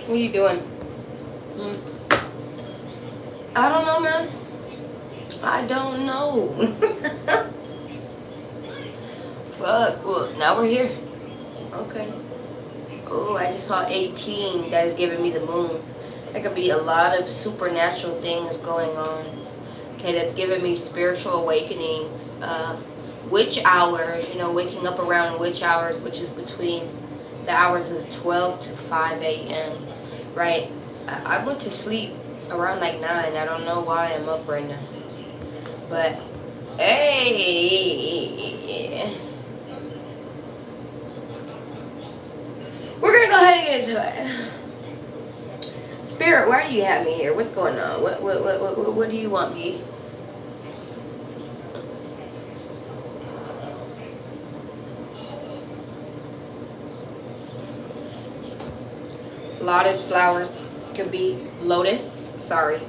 What are you doing? I don't know, man. I don't know. Fuck. Well, now we're here. Okay. Oh, I just saw 18. That is giving me the moon. There could be a lot of supernatural things going on. Okay, that's giving me spiritual awakenings. Witch hours, waking up around witch hours, which is between the hours of 12 to 5 a.m. Right? I went to sleep around like 9. I don't know why I'm up right now. But, hey. We're going to go ahead and get into it. Spirit, why do you have me here? What's going on? What do you want me? Lotus flowers could be lotus. Sorry.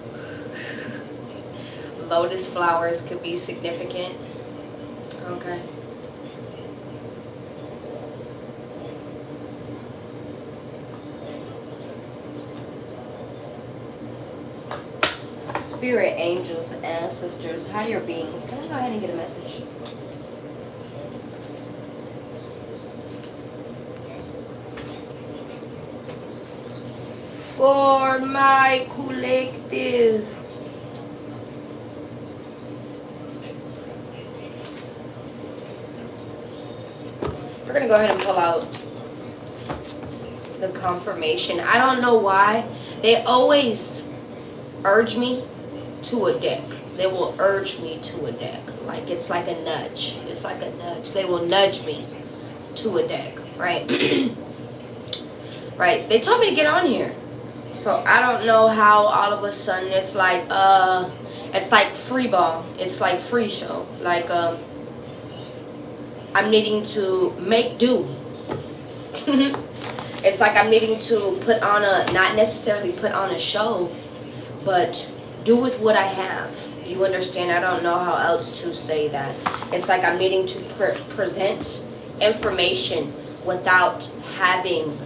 Lotus flowers could be significant. Okay. Spirit, angels, ancestors, higher beings. Can I go ahead and get a message? For my collective. We're going to go ahead and pull out the confirmation. I don't know why. They always urge me to a deck. They will urge me to a deck. Like it's like a nudge. It's like a nudge. They will nudge me to a deck, right? Right. They told me to get on here. So I don't know how all of a sudden it's like free ball. It's like free show. Like I'm needing to make do. It's like I'm needing to put on not necessarily put on a show, but do with what I have. You understand? I don't know how else to say that. It's like I'm needing to present information without having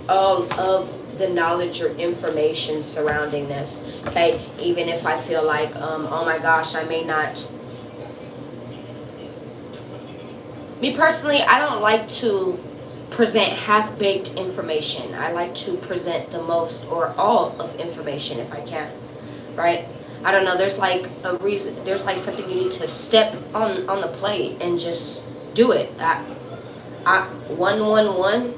all of the knowledge or information surrounding this. Okay? Even if I feel like, oh my gosh, I may not. Me personally, I don't like to present half-baked information. I like to present the most or all of information if I can. Right? I don't know, there's like a reason, there's like something you need to step on the plate and just do it. 111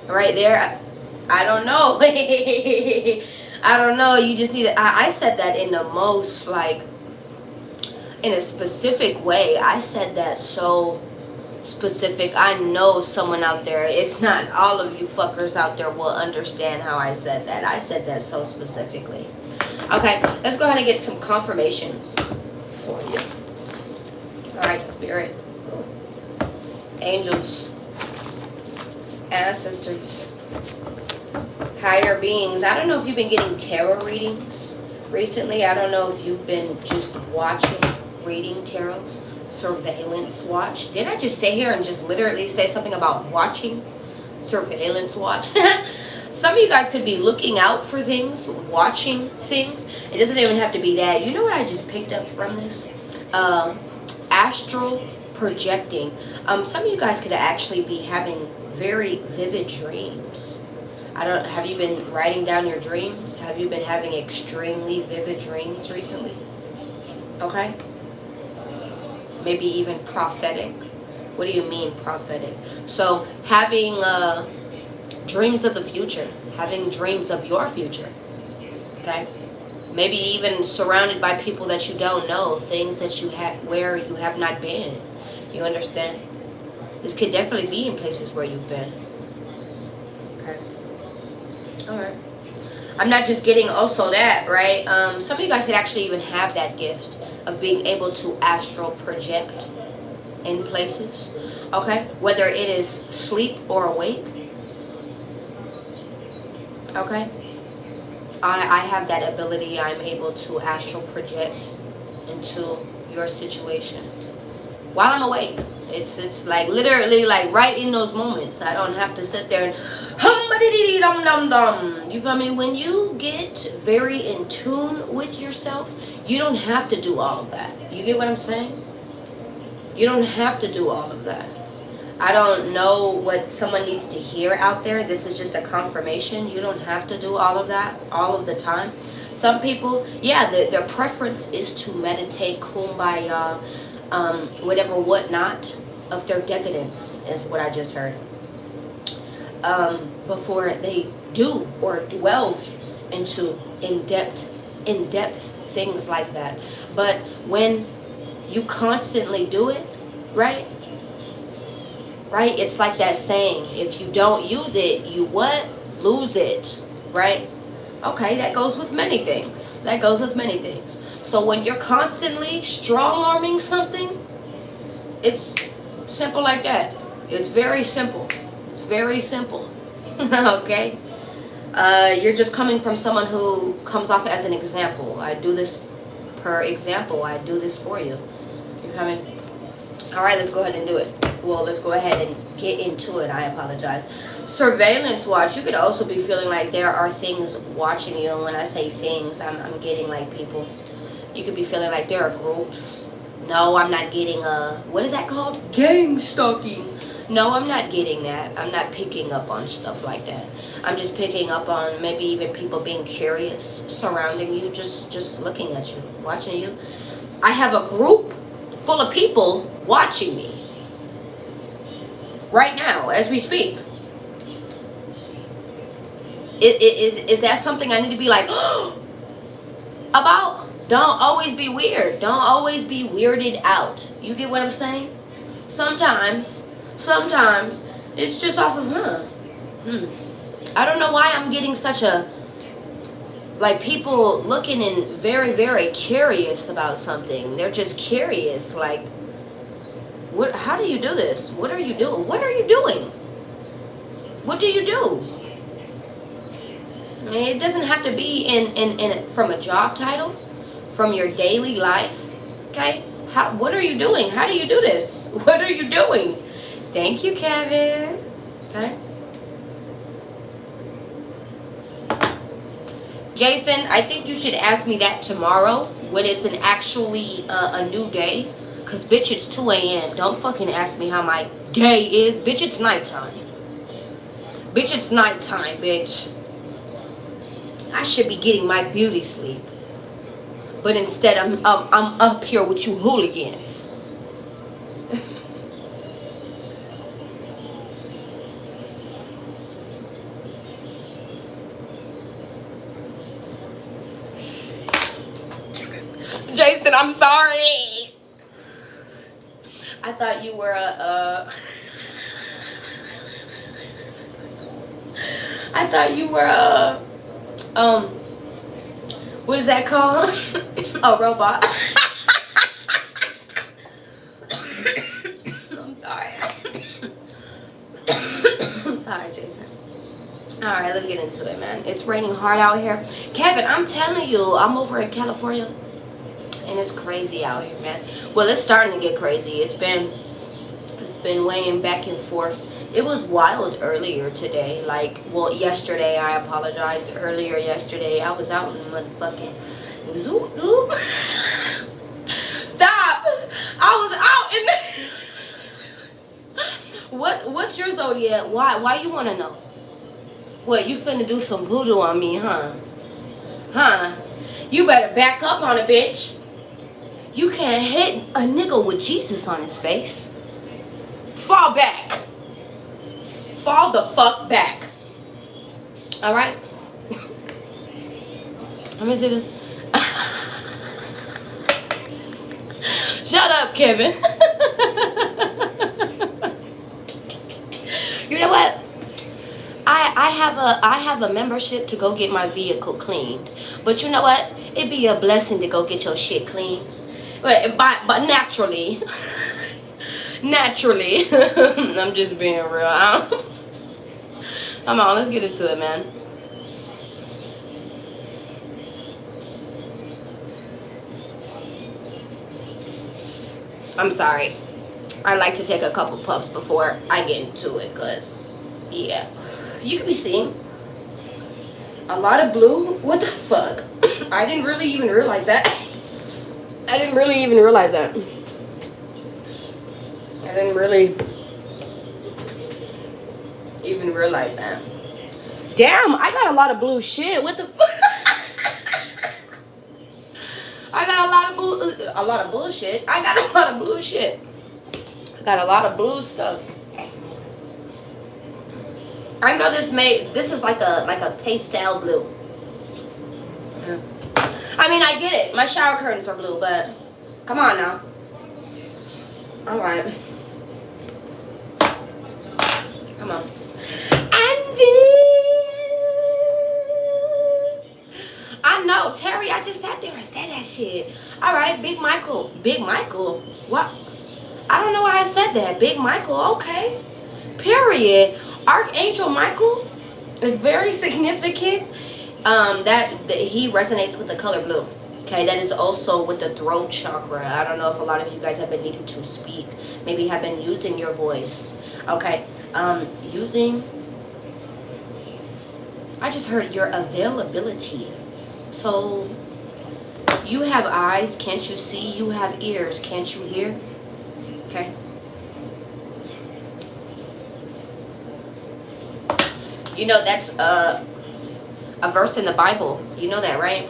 right there. I don't know. I don't know. You just need to, I said that in the most like in a specific way. I said that so specific. I know someone out there, if not all of you fuckers out there, will understand how I said that. I said that so specifically. Okay, let's go ahead and get some confirmations for you. Alright, Spirit, angels, ancestors, higher beings. I don't know if you've been getting tarot readings recently. I don't know if you've been just watching reading tarots. Surveillance watch. Did I just sit here and just literally say something about watching? Surveillance watch. Some of you guys could be looking out for things, watching things. It doesn't even have to be that. You know what I just picked up from this? Astral projecting. Some of you guys could actually be having very vivid dreams. Have you been writing down your dreams? Have you been having extremely vivid dreams recently? Okay. Maybe even prophetic. What do you mean prophetic? So having dreams of the future, having dreams of your future. Okay. Maybe even surrounded by people that you don't know, things that you have where you have not been. You understand? This could definitely be in places where you've been. Okay. All right. I'm not just getting also that, right? Some of you guys could actually even have that gift of being able to astral project in places. Okay? Whether it is sleep or awake. Okay? I have that ability. I'm able to astral project into your situation while I'm awake. It's like literally like right in those moments. I don't have to sit there and dum dum dum. You feel me? When you get very in tune with yourself, you don't have to do all of that. You get what I'm saying? You don't have to do all of that. I don't know what someone needs to hear out there. This is just a confirmation. You don't have to do all of that all of the time. Some people, yeah, their preference is to meditate, kumbaya, whatever, whatnot of their decadence, is what I just heard. Before they do or delve into in-depth things like that. But when you constantly do it, right? Right? It's like that saying, if you don't use it, you what? Lose it, right? Okay, that goes with many things. That goes with many things. So when you're constantly strong-arming something, it's simple like that. It's very simple. It's very simple. Okay? You're just coming from someone who comes off as an example. I do this per example. I do this for you. You coming? All right, let's go ahead and do it. Well, let's go ahead and get into it. I apologize. Surveillance watch. You could also be feeling like there are things watching you. And when I say things, I'm getting like people. You could be feeling like there are groups. No, I'm not getting what is that called? Gang stalking. No, I'm not getting that. I'm not picking up on stuff like that. I'm just picking up on maybe even people being curious, surrounding you, just looking at you, watching you. I have a group full of people watching me right now as we speak. Is that something I need to be like about? Don't always be weird. Don't always be weirded out. You get what I'm saying? Sometimes it's just off of I don't know why I'm getting such a, like, people looking and very, very curious about something. They're just curious, like, what? How do you do this? What are you doing? What are you doing? What do you do? I mean, it doesn't have to be in from a job title, from your daily life. Okay? What are you doing? How do you do this? What are you doing? Thank you, Kevin. Okay? Jason, I think you should ask me that tomorrow when it's an actually a new day. Because, bitch, it's 2 a.m. Don't fucking ask me how my day is. Bitch, it's nighttime. Bitch, it's nighttime, bitch. I should be getting my beauty sleep. But instead, I'm up here with you hooligans. Jason, I'm sorry. I thought you were I thought you were what is that called? A robot. I'm sorry. I'm sorry, Jason. Alright, let's get into it, man. It's raining hard out here. Kevin, I'm telling you, I'm over in California. And it's crazy out here, man. Well, it's starting to get crazy. It's been weighing back and forth. It was wild earlier today. Like, well, yesterday, I apologize. Earlier yesterday, I was out in motherfucking Stop! I was out in What's your zodiac? Why you wanna know? What, you finna do some voodoo on me, huh? Huh? You better back up on it, bitch. You can't hit a nigga with Jesus on his face. Fall back. Fall the fuck back. Alright? Let me see this. Shut up, Kevin. You know what? I have a membership to go get my vehicle cleaned. But you know what? It'd be a blessing to go get your shit cleaned. But naturally. Naturally. I'm just being real. Come on, let's get into it, man. I'm sorry. I like to take a couple puffs before I get into it, because, yeah. You can be seeing a lot of blue. What the fuck? I didn't really even realize that. I didn't really even realize that. I didn't really even realize that. Damn, I got a lot of blue shit. What the fuck? I got a lot of bullshit. I got a lot of blue shit. I got a lot of blue stuff. I know this is like a pastel blue. Yeah. I mean, I get it. My shower curtains are blue, but come on now. All right. Come on. I know, Terry, I just sat there and said that shit. All right, Big Michael. Big Michael? What? I don't know why I said that. Big Michael, okay. Period. Archangel Michael is very significant. That he resonates with the color blue. Okay, that is also with the throat chakra. I don't know if a lot of you guys have been needing to speak. Maybe have been using your voice. Okay, I just heard your availability. So, you have eyes, can't you see? You have ears, can't you hear? Okay. You know, that's a verse in the Bible. You know that, right?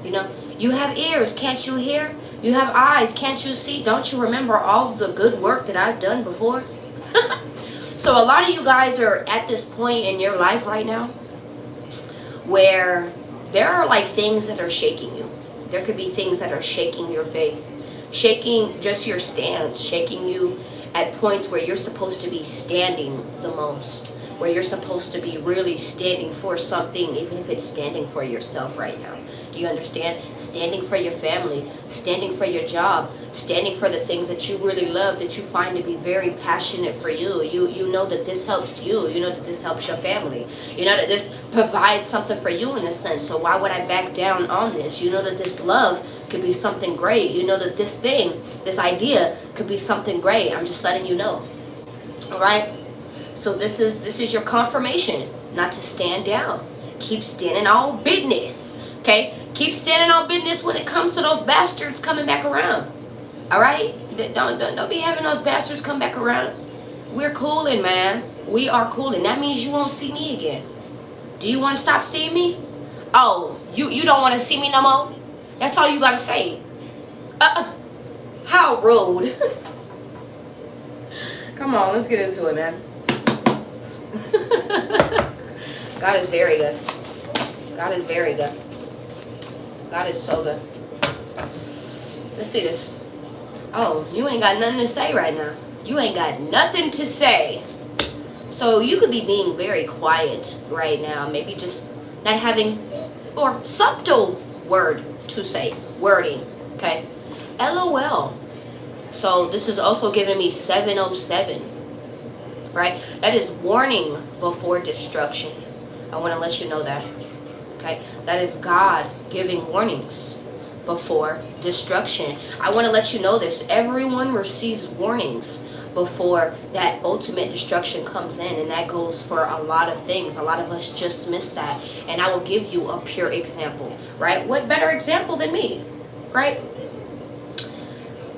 You know, you have ears, can't you hear? You have eyes, can't you see? Don't you remember all of the good work that I've done before? So a lot of you guys are at this point in your life right now where there are like things that are shaking you. There could be things that are shaking your faith, shaking just your stance, shaking you at points where you're supposed to be standing the most, where you're supposed to be really standing for something, even if it's standing for yourself right now. Do you understand? Standing for your family, standing for your job, standing for the things that you really love, that you find to be very passionate for you. You know that this helps you. You know that this helps your family. You know that this provides something for you in a sense. So why would I back down on this? You know that this love could be something great. You know that this thing, this idea could be something great. I'm just letting you know. All right? So this is your confirmation not to stand down. Keep standing on business. Okay? Keep standing on business when it comes to those bastards coming back around. All right? Don't be having those bastards come back around. We're cooling, man. We are cooling. That means you won't see me again. Do you want to stop seeing me? Oh, you don't want to see me no more? That's all you got to say. How rude. Come on, let's get into it, man. God is very good. God is very good. God is so good. Let's see this. Oh, you ain't got nothing to say right now. You ain't got nothing to say. So you could be being very quiet right now. Maybe just not having or subtle word to say. Wording. Okay. LOL. So this is also giving me 707. Right? That is warning before destruction. I want to let you know that. Okay? That is God giving warnings before destruction. I want to let you know this. Everyone receives warnings before that ultimate destruction comes in, and that goes for a lot of things. A lot of us just miss that. And I will give you a pure example. Right? What better example than me? Right?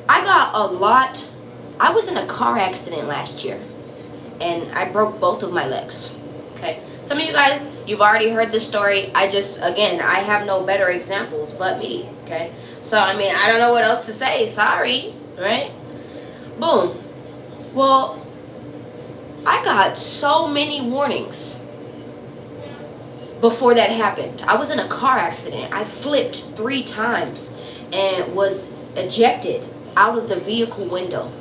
I was in a car accident last year, and I broke both of my legs. Okay, some of you guys, you've already heard this story. I have no better examples but me. Okay, so I mean, I don't know what else to say. Sorry, right? Boom. Well, I got so many warnings before that happened. I was in a car accident. I flipped 3 times and was ejected out of the vehicle window,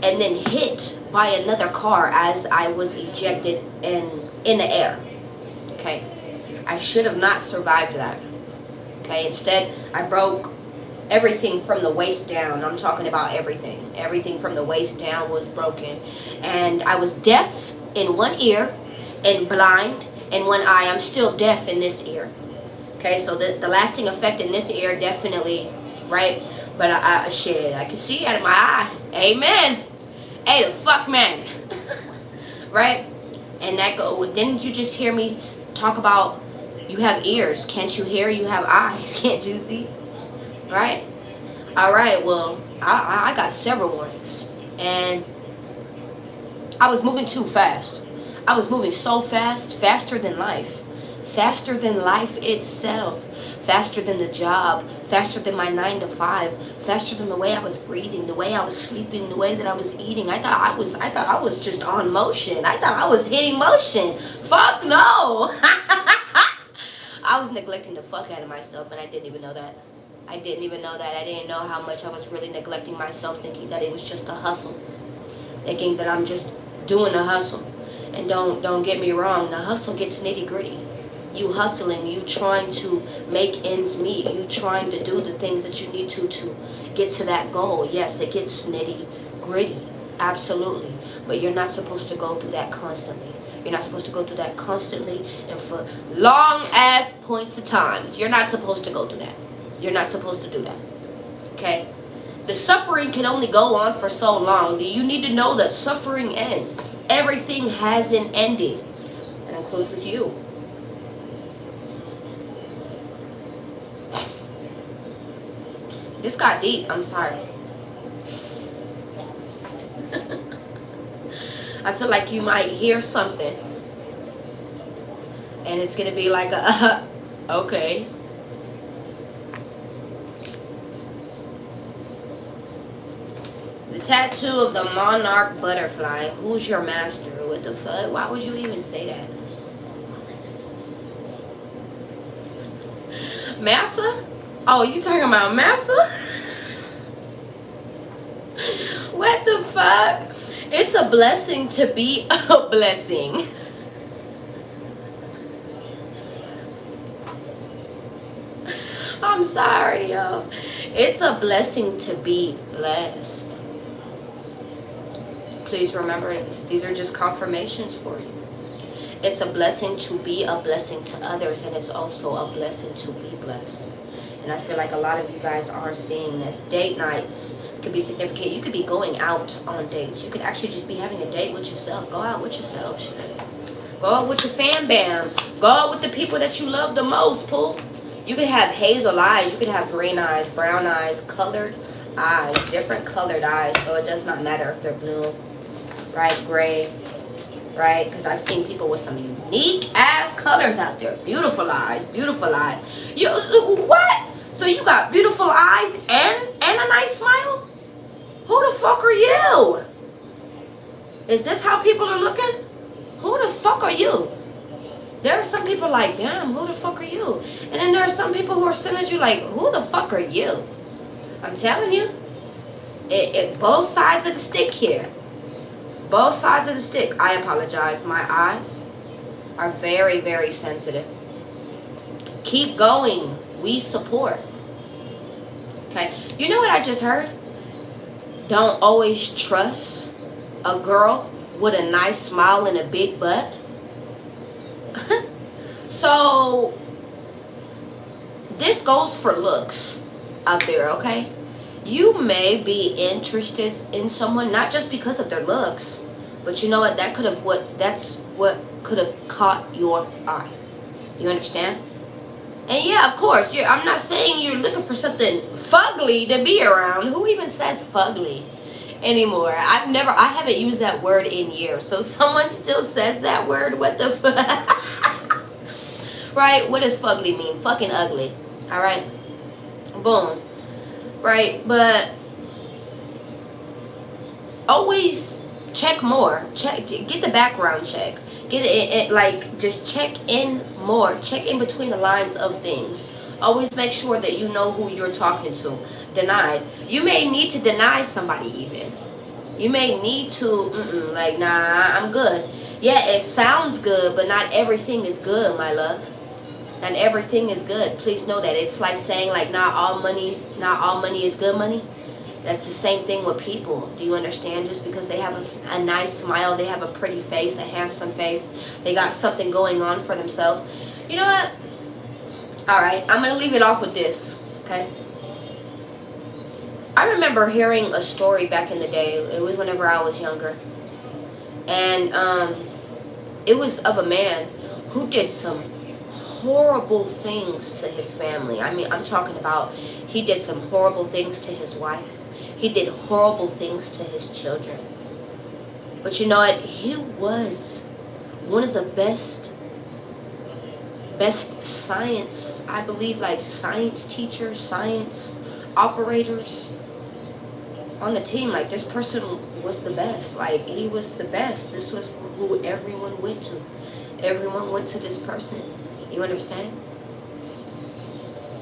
and then hit by another car as I was ejected in the air. Okay, I should have not survived that. Okay, instead I broke everything from the waist down. I'm talking about everything. Everything from the waist down was broken, and I was deaf in one ear and blind in one eye. I'm still deaf in this ear. Okay, so the lasting effect in this ear definitely, right? But I can see out of my eye. Amen. Hey, the fuck man. Right? And that go. Didn't you just hear me talk about you have ears? Can't you hear? You have eyes. Can't you see? Right? All right. Well, I got several warnings, and I was moving too fast. I was moving so fast, faster than life, faster than life itself, faster than the job, faster than my 9 to 5, faster than the way I was breathing, the way I was sleeping, the way that I was eating. I thought I was just on motion. I thought I was hitting motion. Fuck no. I was neglecting the fuck out of myself, and I didn't even know that. I didn't even know that. I didn't know how much I was really neglecting myself, thinking that it was just a hustle, thinking that I'm just doing the hustle. And don't get me wrong, the hustle gets nitty gritty. You hustling, you trying to make ends meet, you trying to do the things that you need to get to that goal. Yes, it gets nitty gritty, absolutely. But you're not supposed to go through that constantly. You're not supposed to go through that constantly and for long ass points of times. You're not supposed to go through that. You're not supposed to do that. Okay? The suffering can only go on for so long. Do you need to know that suffering ends? Everything has an ending. That includes with you. This got deep. I'm sorry. I feel like you might hear something. And it's going to be like a, okay. The tattoo of the monarch butterfly. Who's your master? What the fuck? Why would you even say that? Massa? Oh, you talking about Massa? What the fuck? It's a blessing to be a blessing. I'm sorry, yo. It's a blessing to be blessed. Please remember this. These are just confirmations for you. It's a blessing to be a blessing to others, and it's also a blessing to be blessed. And I feel like a lot of you guys are seeing this. Date nights could be significant. You could be going out on dates. You could actually just be having a date with yourself. Go out with yourself. Shit. Go out with your fam bam. Go out with the people that you love the most, Pooh. You could have hazel eyes. You could have green eyes, brown eyes, colored eyes, different colored eyes. So it does not matter if they're blue, right, gray, right? Because I've seen people with some unique ass colors out there. Beautiful eyes, beautiful eyes. You what? So you got beautiful eyes and a nice smile? Who the fuck are you? Is this how people are looking? Who the fuck are you? There are some people like, damn, who the fuck are you? And then there are some people who are sitting at you like, who the fuck are you? I'm telling you, it both sides of the stick here. Both sides of the stick. I apologize. My eyes are very, very sensitive. Keep going. We support. Okay. You know what I just heard? Don't always trust a girl with a nice smile and a big butt. So this goes for looks out there, okay? You may be interested in someone not just because of their looks, but you know what? That's what could have caught your eye. You understand? And yeah, of course, I'm not saying you're looking for something fugly to be around. Who even says fugly anymore? I haven't used that word in years. So someone still says that word? What the fuck? Right? What does fugly mean? Fucking ugly. Alright? Boom. Right? But always check more. Get the background check. Get it like just check in more. Check in between the lines of things. Always make sure that you know who you're talking to. Denied. You may need to deny somebody even. You may need to like, nah, I'm good. Yeah, it sounds good, but not everything is good, my love. Not everything is good. Please know that. It's like saying like not all money is good money. That's the same thing with people. Do you understand? Just because they have a nice smile, they have a pretty face, a handsome face, they got something going on for themselves. You know what? Alright, I'm going to leave it off with this. Okay? I remember hearing a story back in the day. It was whenever I was younger. And it was of a man who did some horrible things to his family. I mean, I'm talking about he did some horrible things to his wife. He did horrible things to his children. But you know what? He was one of the best science, I believe, like science teachers, science operators on the team. Like, this person was the best. Like, he was the best. This was who everyone went to. Everyone went to this person. You understand?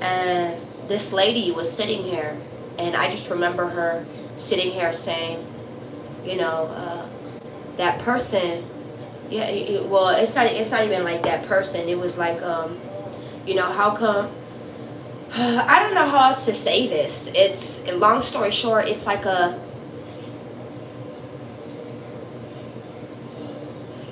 And this lady was sitting here, and I just remember her sitting here saying, you know, that person, yeah, well, it's not even like that person. It was like, you know, how come, I don't know how else to say this. It's, long story short, it's like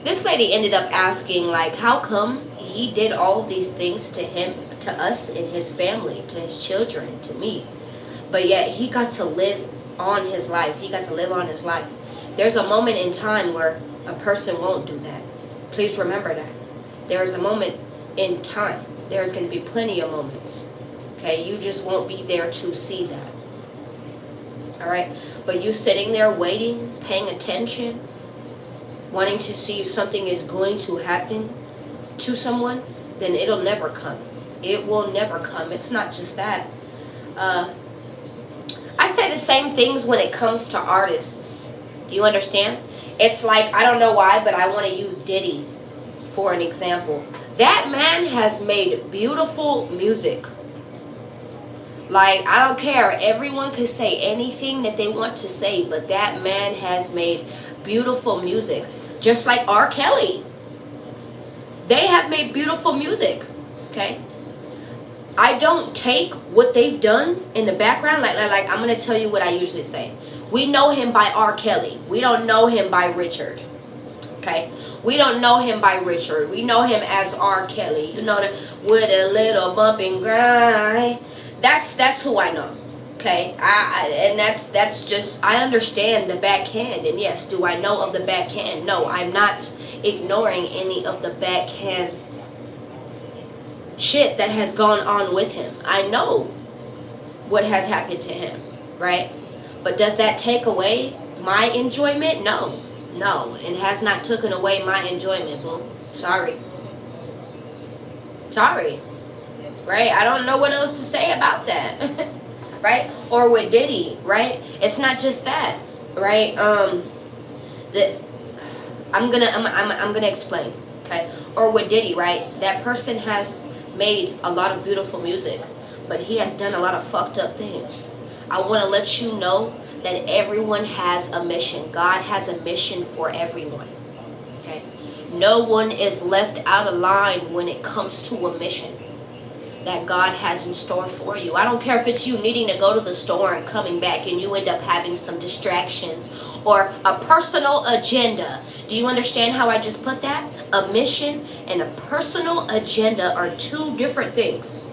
this lady ended up asking, like, how come he did all these things to him, to us and his family, to his children, to me, but yet he got to live on his life. He got to live on his life. There's a moment in time where a person won't do that. Please remember that. There is a moment in time. There's going to be plenty of moments. Okay, you just won't be there to see that. All right, but you sitting there waiting, paying attention, wanting to see if something is going to happen to someone, then it'll never come. It will never come. It's not just that. I say the same things when it comes to artists. Do you understand? It's like, I don't know why, but I want to use Diddy for an example. That man has made beautiful music. Like, I don't care. Everyone can say anything that they want to say, but that man has made beautiful music. Just like R. Kelly. They have made beautiful music. Okay? I don't take what they've done in the background. Like I'm going to tell you what I usually say. We know him by R. Kelly. We don't know him by Richard. Okay? We don't know him by Richard. We know him as R. Kelly. You know, that with a little bump and grind. That's who I know. Okay? And that's just, I understand the backhand. And yes, do I know of the backhand? No, I'm not ignoring any of the backhand shit that has gone on with him. I know what has happened to him, right? But does that take away my enjoyment? No. No. It has not taken away my enjoyment, boo. Sorry. Sorry. Right? I don't know what else to say about that. Right? Or with Diddy, right? It's not just that, right? I'm gonna explain, okay? Or with Diddy, right? That person has made a lot of beautiful music, but he has done a lot of fucked up things. I want to let you know that everyone has a mission. God has a mission for everyone. Okay? No one is left out of line when it comes to a mission that God has in store for you. I don't care if it's you needing to go to the store and coming back and you end up having some distractions or a personal agenda. Do you understand how I just put that? A mission and a personal agenda are two different things.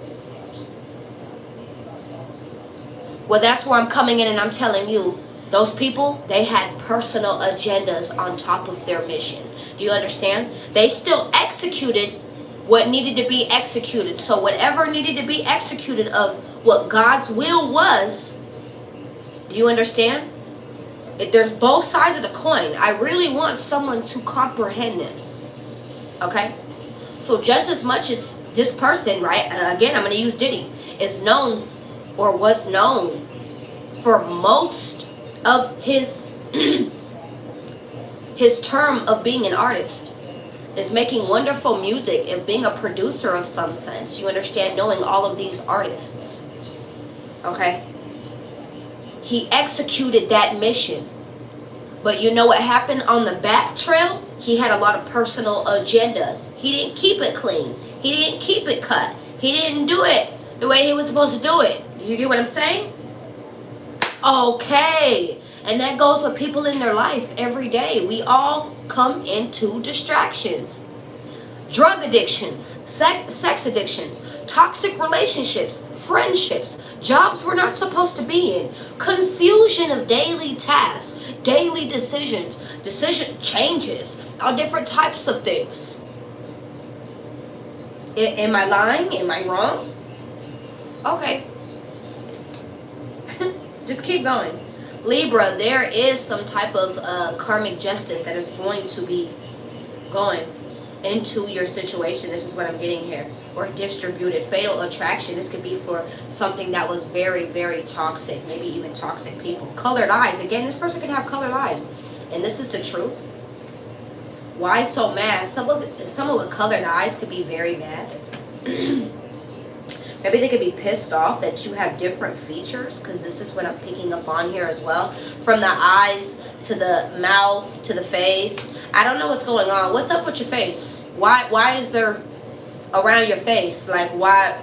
Well, that's where I'm coming in and I'm telling you, those people, they had personal agendas on top of their mission. Do you understand? They still executed what needed to be executed. So whatever needed to be executed of what God's will was, do you understand? There's both sides of the coin. I really want someone to comprehend this. Okay? So just as much as this person, right, again, I'm going to use Diddy, is known or was known for most of his his term of being an artist, is making wonderful music and being a producer of some sense. You understand? Knowing all of these artists. Okay? He executed that mission. But you know what happened on the back trail? He had a lot of personal agendas. He didn't keep it clean. He didn't keep it cut. He didn't do it the way he was supposed to do it. You get what I'm saying? Okay. And that goes with people in their life every day. We all come into distractions. Drug addictions, sex addictions, Toxic relationships, friendships, jobs we're not supposed to be in, confusion of daily tasks, daily decisions, decision changes, all different types of things. Am I lying? Am I wrong? Okay. Just keep going. Libra, there is some type of karmic justice that is going to be going into your situation. This is what I'm getting here. Or distributed. Fatal attraction. This could be for something that was very, very toxic. Maybe even toxic people. Colored eyes. Again, this person could have colored eyes. And this is the truth. Why so mad? Someone with colored eyes could be very mad. Maybe they could be pissed off that you have different features, because this is what I'm picking up on here as well. From the eyes to the mouth to the face. I don't know what's going on. What's up with your face? Why is there around your face? Like, why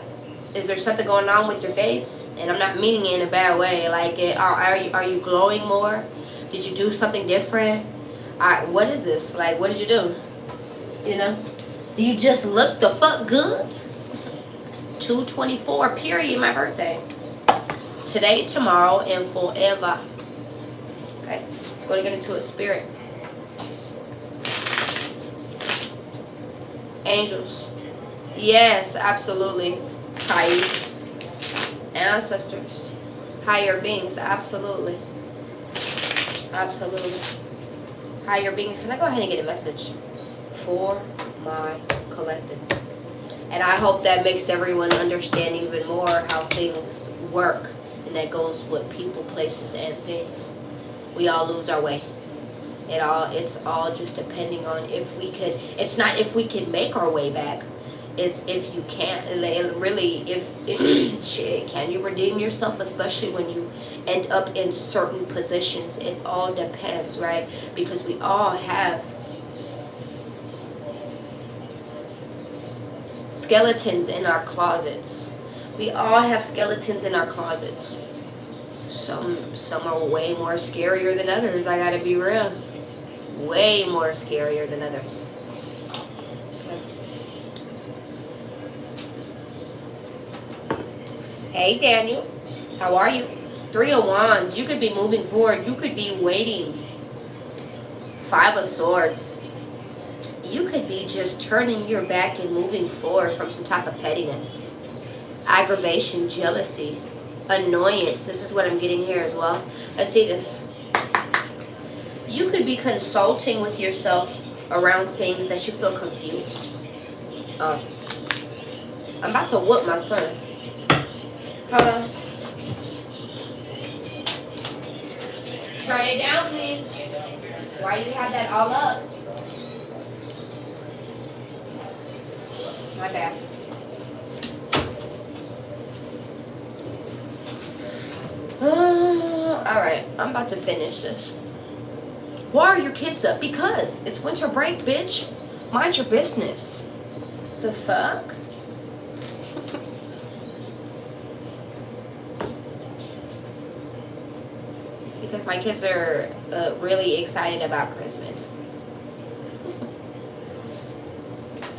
is there something going on with your face? And I'm not meaning it in a bad way. Like, are you glowing more? Did you do something different? What is this? Like, what did you do? You know? Do you just look the fuck good? 2/24, period, my birthday. Today, tomorrow, and forever. Okay, let's go to get into it. Spirit. Angels. Yes, absolutely. Thais. Ancestors. Higher beings, absolutely. Absolutely. Higher beings. Can I go ahead and get a message for my collective? And I hope that makes everyone understand even more how things work. And that goes with people, places, and things. We all lose our way. It's all just depending on if we could. It's not if we can make our way back. It's if you can't. Really, shit, can you redeem yourself? Especially when you end up in certain positions. It all depends, right? Because we all have skeletons in our closets. We all have skeletons in our closets. Some are way more scarier than others. I gotta be real. Way more scarier than others. Okay. Hey Daniel, how are you? 3 of Wands. You could be moving forward. You could be waiting. 5 of Swords. You could be just turning your back and moving forward from some type of pettiness, aggravation, jealousy, annoyance. This is what I'm getting here as well. Let's see this. You could be consulting with yourself around things that you feel confused. I'm about to whoop my son. Hold on. Turn it down, please. Why do you have that all up? My bad. Alright, I'm about to finish this. Why are your kids up? Because it's winter break, bitch. Mind your business. The fuck? Because my kids are really excited about Christmas.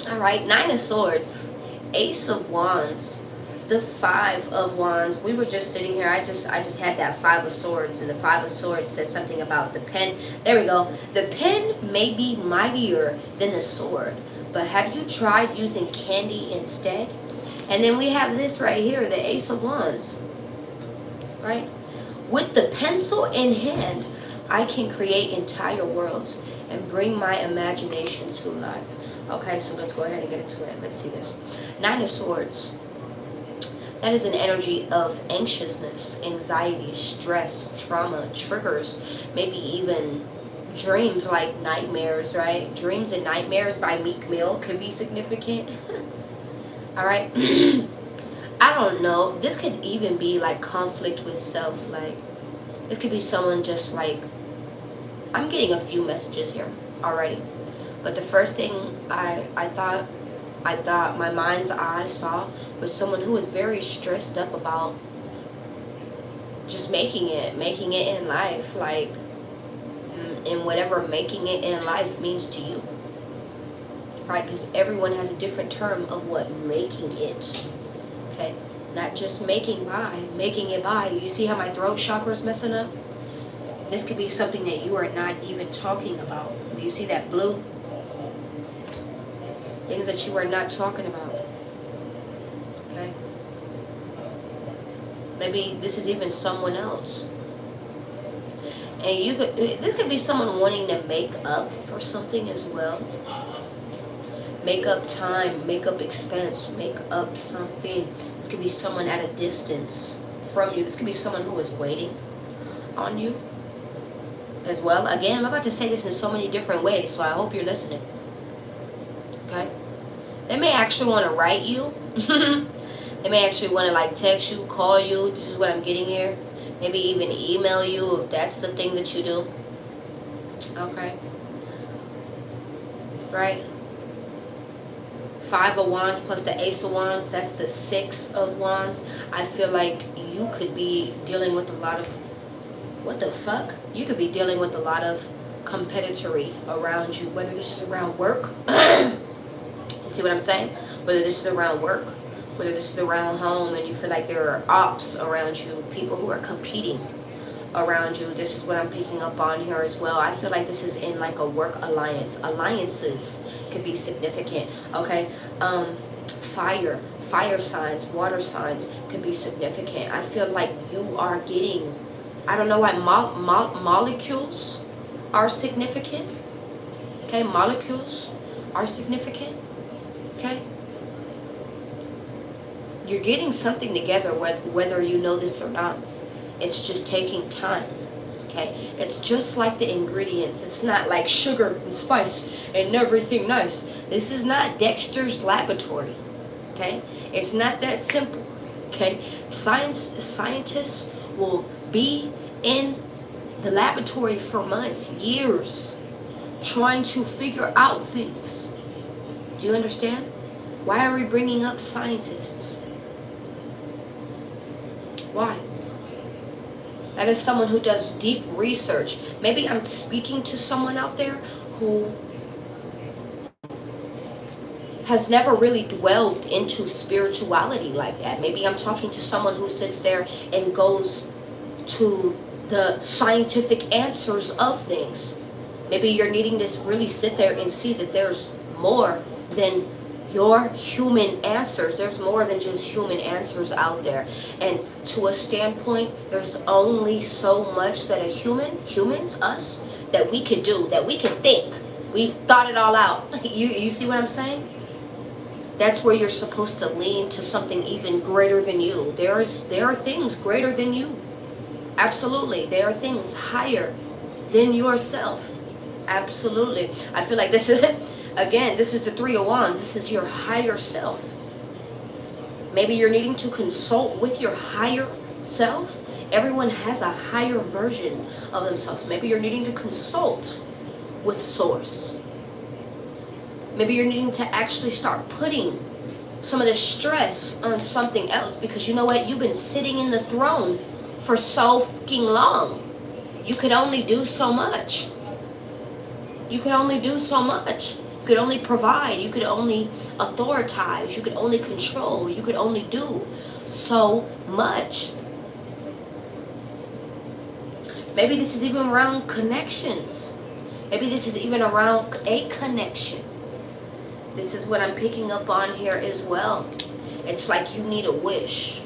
Alright, 9 of Swords, Ace of Wands, the 5 of Wands. We were just sitting here. I just had that 5 of Swords, and the 5 of Swords said something about the pen. There we go. The pen may be mightier than the sword, but have you tried using candy instead? And then we have this right here, the Ace of Wands. Right? With the pencil in hand, I can create entire worlds and bring my imagination to life. Okay, so let's go ahead and get into it. Let's see this. 9 of Swords. That is an energy of anxiousness, anxiety, stress, trauma, triggers, maybe even dreams like nightmares, right? Dreams and Nightmares by Meek Mill could be significant. All right. I don't know. This could even be like conflict with self. Like, this could be someone just like, I'm getting a few messages here already. But the first thing I thought my mind's eye saw was someone who was very stressed up about just making it in life, like, and whatever making it in life means to you, right? Because everyone has a different term of what making it Okay? Not just making it by. You see how my throat chakra is messing up? This could be something that you are not even talking about. Do you see that blue? Things that you are not talking about. Okay? Maybe this is even someone else. And this could be someone wanting to make up for something as well. Make up time, make up expense, make up something. This could be someone at a distance from you. This could be someone who is waiting on you as well. Again, I'm about to say this in so many different ways, so I hope you're listening. Okay? They may actually want to write you. They may actually want to like text you, call you. This is what I'm getting here. Maybe even email you if that's the thing that you do. Okay? Right? 5 of Wands plus the Ace of Wands. That's the 6 of Wands. I feel like you could be dealing with a lot of... What the fuck? You could be dealing with a lot of competitory around you. Whether this is around work. You see what I'm saying? Whether this is around work. Whether this is around home and you feel like there are ops around you, people who are competing around you. This is what I'm picking up on here as well. I feel like this is in like a work alliance. Alliances could be significant. Okay, fire signs, water signs could be significant. I feel like you are getting, I don't know why, molecules are significant. Okay, molecules are significant. Okay. You're getting something together, whether you know this or not. It's just taking time. Okay? It's just like the ingredients. It's not like sugar and spice and everything nice. This is not Dexter's Laboratory. Okay? It's not that simple. Okay? Scientists will be in the laboratory for months, years, trying to figure out things. Do you understand? Why are we bringing up scientists? Why? That is someone who does deep research. Maybe I'm speaking to someone out there who has never really dwelled into spirituality like that. Maybe I'm talking to someone who sits there and goes to the scientific answers of things. Maybe you're needing to really sit there and see that there's more than your human answers. There's more than just human answers out there. And to a standpoint, there's only so much that humans, us, that we can do, that we can think. We've thought it all out. You see what I'm saying? That's where you're supposed to lean to something even greater than you. There are things greater than you. Absolutely. There are things higher than yourself. Absolutely. I feel like this is... Again, this is the 3 of Wands. This is your higher self. Maybe you're needing to consult with your higher self. Everyone has a higher version of themselves. Maybe you're needing to consult with Source. Maybe you're needing to actually start putting some of the stress on something else. Because you know what? You've been sitting in the throne for so fucking long. You could only do so much. You could only do so much. You could only provide, you could only authoritize, you could only control, you could only do so much. Maybe this is even around connections. Maybe this is even around a connection. This is what I'm picking up on here as well. It's like you need a wish.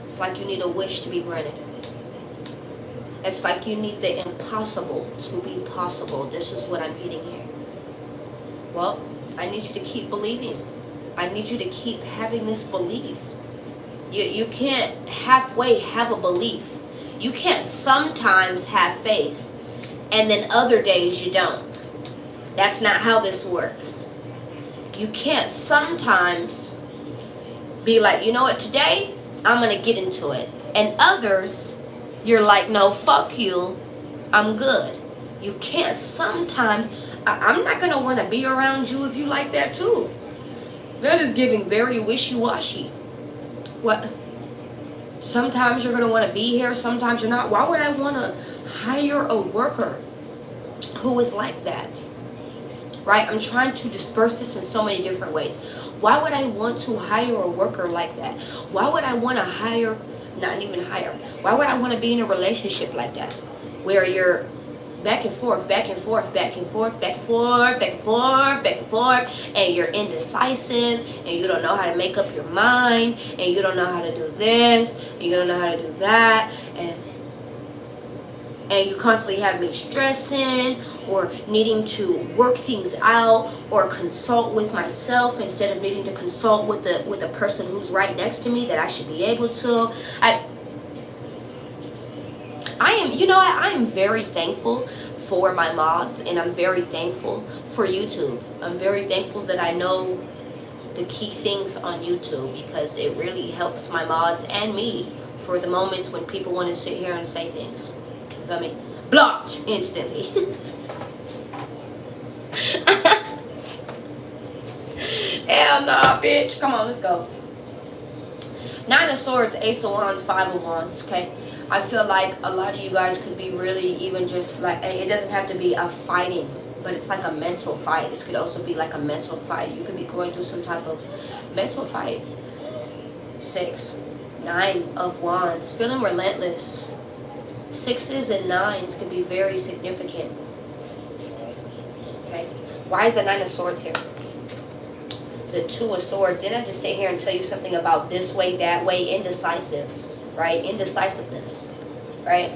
It's like you need a wish to be granted. It's like you need the impossible to be possible. This is what I'm getting here. Well, I need you to keep believing. I need you to keep having this belief. You can't halfway have a belief. You can't sometimes have faith and then other days you don't. That's not how this works. You can't sometimes be like, you know what, today I'm going to get into it. And others, you're like, no, fuck you. I'm good. You can't sometimes... I'm not going to want to be around you if you like that too. That is giving very wishy-washy. What? Sometimes you're going to want to be here, sometimes you're not. Why would I want to hire a worker who is like that? right? I'm trying to disperse this in so many different ways. Why would I want to hire a worker like that? Why would I want to hire, not even hire, why would I want to be in a relationship like that? Where you're back and forth, back and forth, back and forth, back and forth, back and forth, back and forth, and you're indecisive, and you don't know how to make up your mind, and you don't know how to do this, and you don't know how to do that, and you constantly have me stressing or needing to work things out or consult with myself instead of needing to consult with the person who's right next to me that I should be able to. I am very thankful for my mods, and I'm very thankful for YouTube. I'm very thankful that I know the key things on YouTube, because it really helps my mods and me for the moments when people want to sit here and say things. You feel me? Blocked instantly. Hell nah, bitch. Come on, let's go. Nine of Swords, Ace of Wands, Five of Wands, okay? I feel like a lot of you guys could be really even just like, it doesn't have to be a fighting, but it's like a mental fight. This could also be like a mental fight. You could be going through some type of mental fight. 6, 9 of Wands, feeling relentless. 6s and 9s can be very significant. Okay, why is the 9 of Swords here? The 2 of Swords. Didn't I just sit here and tell you something about this way, that way, indecisive, right? Indecisiveness, right?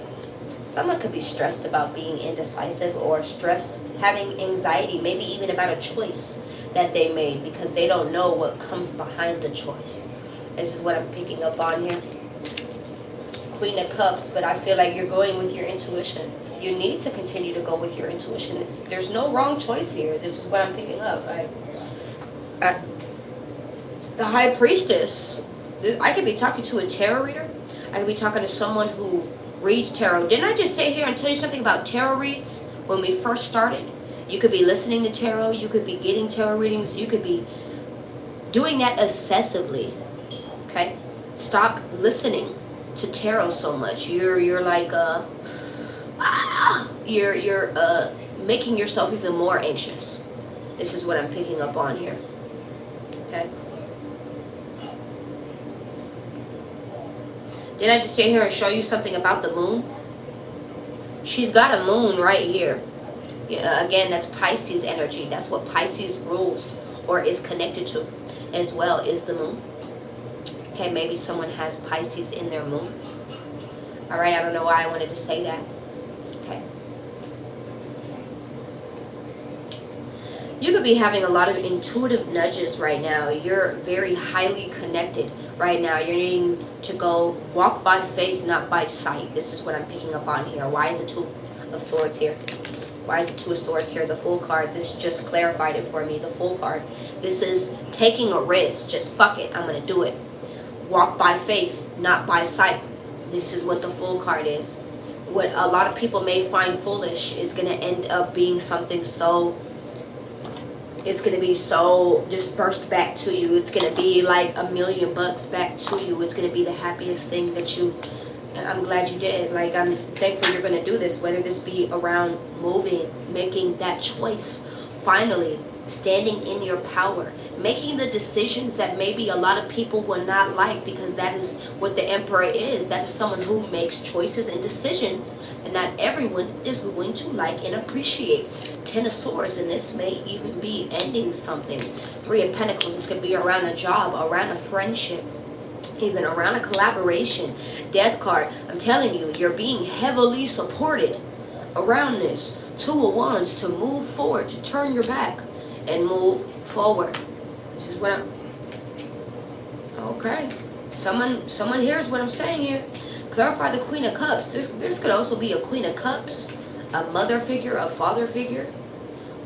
Someone could be stressed about being indecisive, or stressed, having anxiety, maybe even about a choice that they made, because they don't know what comes behind the choice. This is what I'm picking up on here. Queen of Cups, but I feel like you're going with your intuition. You need to continue to go with your intuition. There's no wrong choice here. This is what I'm picking up, right? The High Priestess. I could be talking to a tarot reader. I could be talking to someone who reads tarot. Didn't I just sit here and tell you something about tarot reads when we first started? You could be listening to tarot. You could be getting tarot readings. You could be doing that excessively. Okay? Stop listening to tarot so much. You're like you're making yourself even more anxious. This is what I'm picking up on here. Okay? Did I just sit here and show you something about the moon? She's got a moon right here. Yeah, again, that's Pisces energy. That's what Pisces rules or is connected to as well, is the moon. Okay, maybe someone has Pisces in their moon. All right, I don't know why I wanted to say that. Okay. You could be having a lot of intuitive nudges right now. You're very highly connected right now. You're needing to go walk by faith, not by sight. This is what I'm picking up on here. Why is the 2 of Swords here? Why is the 2 of Swords here? The Fool card. This just clarified it for me. The Fool card. This is taking a risk. Just fuck it. I'm going to do it. Walk by faith, not by sight. This is what the Fool card is. What a lot of people may find foolish is going to end up being something so... It's going to be so dispersed back to you. It's going to be like $1 million back to you. It's going to be the happiest thing that you... I'm glad you did. Like, I'm thankful you're going to do this. Whether this be around moving, making that choice, finally standing in your power, making the decisions that maybe a lot of people will not like, because that is what the Emperor is. That is someone who makes choices and decisions and not everyone is going to like and appreciate. 10 of Swords, and this may even be ending something. 3 of Pentacles, this could be around a job, around a friendship, even around a collaboration. Death card, I'm telling you, you're being heavily supported around this. 2 of Wands, to move forward, to turn your back and move forward. This is what I'm... Okay. Someone hears what I'm saying here. Clarify the Queen of Cups. This could also be a Queen of Cups, a mother figure, a father figure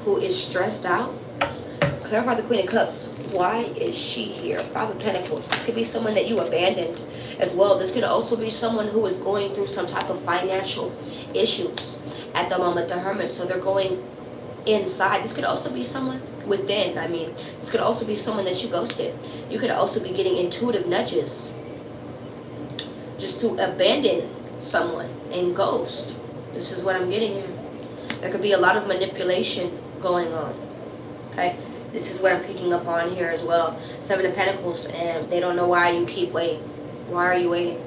who is stressed out. Clarify the Queen of Cups. Why is she here? 5 of Pentacles. This could be someone that you abandoned as well. This could also be someone who is going through some type of financial issues at the moment. The Hermit. So they're going inside. This could also be someone within. I mean, this could also be someone that you ghosted. You could also be getting intuitive nudges just to abandon someone and ghost. This is what I'm getting here. There could be a lot of manipulation going on. Okay, this is what I'm picking up on here as well. Seven of Pentacles, and they don't know why you keep waiting. Why are you waiting?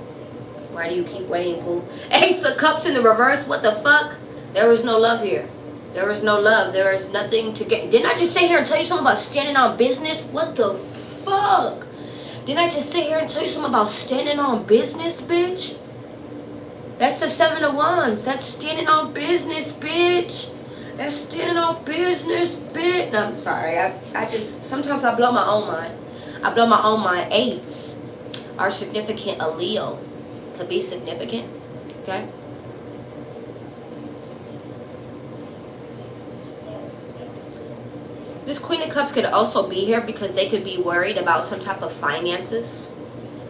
Why do you keep waiting, Pooh? Ace of Cups in the reverse. What the fuck? There was no love here. There is no love. There is nothing to get. Didn't I just sit here and tell you something about standing on business? What the fuck? Didn't I just sit here and tell you something about standing on business, bitch? That's the Seven of Wands. That's standing on business, bitch. That's standing on business, bitch. No, I'm sorry. I just, sometimes I blow my own mind. I blow my own mind. Eights are significant. A Leo could be significant. Okay? This Queen of Cups could also be here because they could be worried about some type of finances.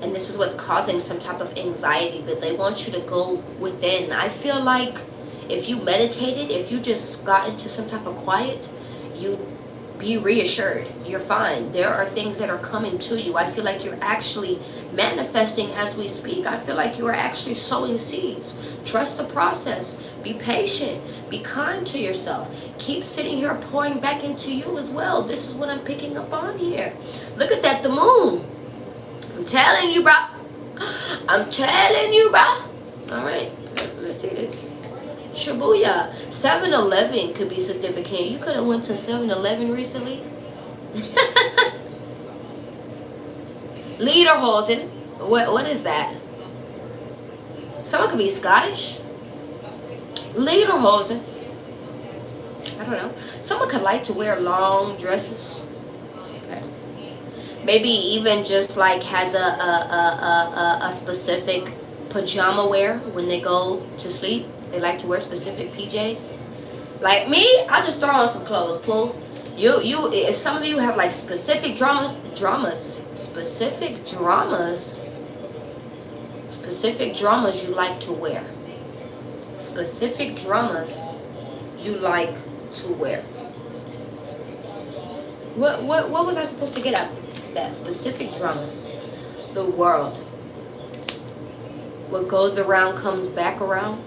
And this is what's causing some type of anxiety. But they want you to go within. I feel like if you meditated, if you just got into some type of quiet, you be reassured. You're fine. There are things that are coming to you. I feel like you're actually manifesting as we speak. I feel like you are actually sowing seeds. Trust the process. Be patient. Be kind to yourself. Keep sitting here pouring back into you as well. This is what I'm picking up on here. Look at that, the moon. I'm telling you, bro. I'm telling you, bro. All right, let's see this. Shibuya. 7-Eleven could be significant. You could have went to 7-Eleven recently. Lederhosen. What is that? Someone could be Scottish. Lederhosen. I don't know. Someone could like to wear long dresses. Okay. Maybe even just like has a specific pajama wear when they go to sleep. They like to wear specific PJs. Like me, I just throw on some clothes, Pooh. If some of you have like specific specific dramas you like to wear. Specific dramas you like to wear. What was I supposed to get at? That specific dramas. The world. What goes around comes back around.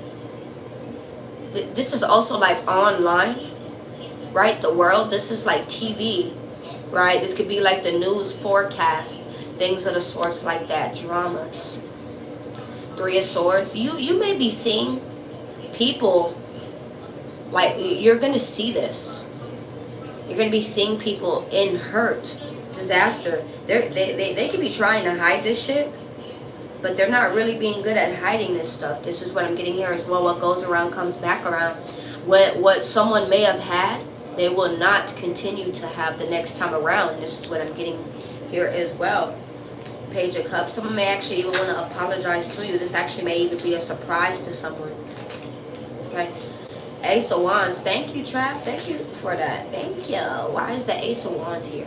This is also like online, right? The world. This is like TV, right? This could be like the news forecast, things of the sorts like that. Dramas. Three of Swords. You may be seeing people, like you're gonna see this. You're gonna be seeing people in hurt, disaster. They could be trying to hide this shit, but they're not really being good at hiding this stuff. This is what I'm getting here as well. What goes around comes back around. What someone may have had, they will not continue to have the next time around. This is what I'm getting here as well. Page of Cups. Someone may actually even want to apologize to you. This actually may even be a surprise to someone. Okay. Ace of Wands. Thank you, Trap. Thank you for that. Thank you. Why is the Ace of Wands here?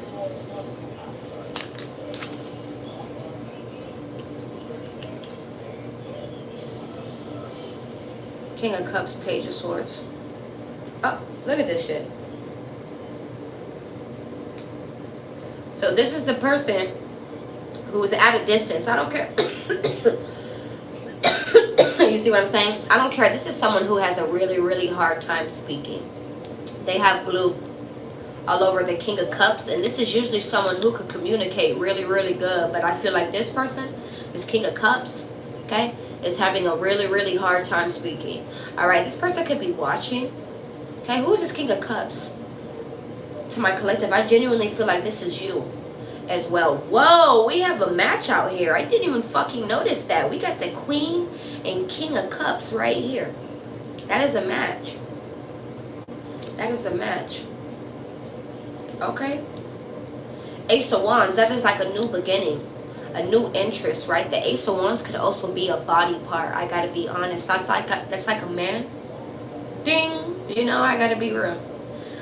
King of Cups, Page of Swords. Oh, look at this shit. So this is the person who is at a distance. I don't care. You see what I'm saying? I don't care. This is someone who has a really, really hard time speaking. They have blue all over the King of Cups. And this is usually someone who could communicate really, really good. But I feel like this person, this King of Cups, okay, is having a really, really hard time speaking. Alright, this person could be watching. Okay, who is this King of Cups? To my collective, I genuinely feel like this is you as well. Whoa, we have a match out here. I didn't even fucking notice that. We got the Queen and King of Cups right here. That is a match. That is a match. Okay. Ace of Wands, that is like a new beginning. A new interest, right? The Ace of Wands could also be a body part. I gotta be honest. That's like a man. Ding. You know, I gotta be real.